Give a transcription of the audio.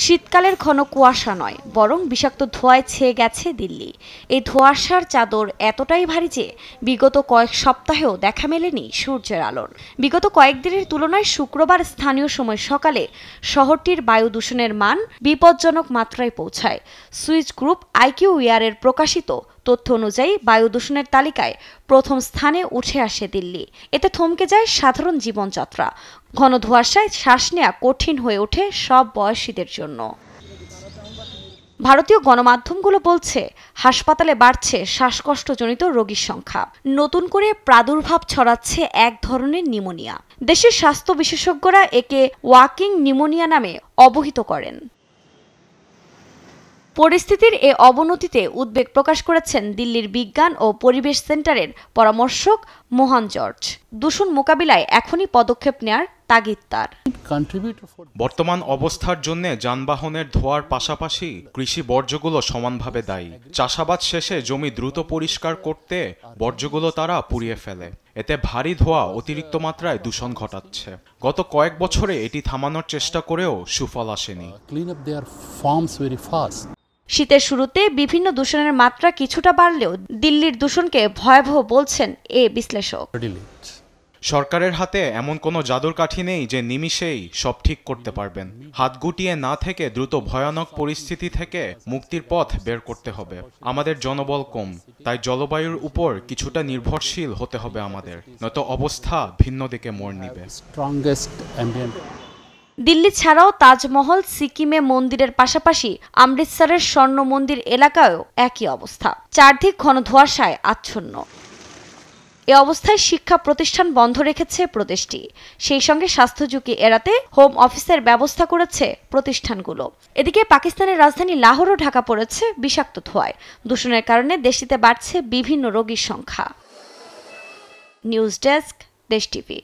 শীতকালের ঘন কুয়াশা নয়, বরং বিষাক্ত ধোঁয়ায় ছেয়ে গেছে দিল্লি। এই ধোঁয়াশার চাদর এতটাই ভারী যে বিগত কয়েক সপ্তাহেও দেখা মেলেনি সূর্যের আলোর। বিগত কয়েকদিনের তুলনায় শুক্রবার স্থানীয় সময় সকালে শহরটির বায়ু দূষণের মান বিপজ্জনক মাত্রায় পৌঁছায়। সুইচ গ্রুপ IQVIAর প্রকাশিত তথ্য অনুযায়ী বায়ু দূষণের তালিকায় প্রথম স্থানে উঠে আসে দিল্লি। এতে থমকে যায় সাধারণ জীবনযাত্রা। ঘন ধোঁয়াশায় শ্বাস নেওয়া কঠিন হয়ে ওঠে সব বয়সীদের জন্য। ভারতীয় গণমাধ্যমগুলো বলছে, হাসপাতালে বাড়ছে শ্বাসকষ্টজনিত রোগীর সংখ্যা। নতুন করে প্রাদুর্ভাব ছড়াচ্ছে এক ধরনের নিউমোনিয়া। দেশের স্বাস্থ্য বিশেষজ্ঞরা একে ওয়াকিং নিউমোনিয়া নামে অবহিত করেন। পরিস্থিতির এ অবনতিতে উদ্বেগ প্রকাশ করেছেন দিল্লির বিজ্ঞান ও পরিবেশ সেন্টারের পরামর্শক মোহন জর্জ। দূষণ মোকাবিলায় এখনই পদক্ষেপ নেয়ার তাগিদ তার। বর্তমান অবস্থার জন্য যানবাহনের ধোঁয়ার পাশাপাশি কৃষি বর্জ্যগুলো সমানভাবে দায়ী। চাষাবাদ শেষে জমি দ্রুত পরিষ্কার করতে বর্জ্যগুলো তারা পুড়িয়ে ফেলে। এতে ভারী ধোঁয়া অতিরিক্ত মাত্রায় দূষণ ঘটাচ্ছে। গত কয়েক বছরে এটি থামানোর চেষ্টা করেও সুফল আসেনি। শীতের শুরুতে বিভিন্ন দূষণের মাত্রা কিছুটা বাড়লেও দিল্লির দূষণকে ভয়াবহ বলছেন এ বিশ্লেষক। সরকারের হাতে এমন কোনো জাদুর কাঠি নেই যে নিমিষেই সব ঠিক করতে পারবেন। হাত গুটিয়ে না থেকে দ্রুত ভয়ানক পরিস্থিতি থেকে মুক্তির পথ বের করতে হবে। আমাদের জনবল কম, তাই জলবায়ুর উপর কিছুটা নির্ভরশীল হতে হবে আমাদের, নয়তো অবস্থা ভিন্ন দিকে মোড় নিবে। দিল্লি ছাড়াও তাজমহল, সিকিমে মন্দিরের পাশাপাশি অমৃতসরের স্বর্ণ মন্দির এলাকায়ও একই অবস্থা। চারদিক ঘন ধোঁয়াশায় আচ্ছন্ন। এ অবস্থায় শিক্ষা প্রতিষ্ঠান বন্ধ রেখেছে প্রদেশটি। সেই সঙ্গে স্বাস্থ্য ঝুঁকি এড়াতে হোম অফিসের ব্যবস্থা করেছে প্রতিষ্ঠানগুলো। এদিকে পাকিস্তানের রাজধানী লাহোরও ঢাকা পড়েছে বিষাক্ত ধোঁয়ায়। দূষণের কারণে দেশটিতে বাড়ছে বিভিন্ন রোগীর সংখ্যা। নিউজ ডেস্ক, দেশ টিভি।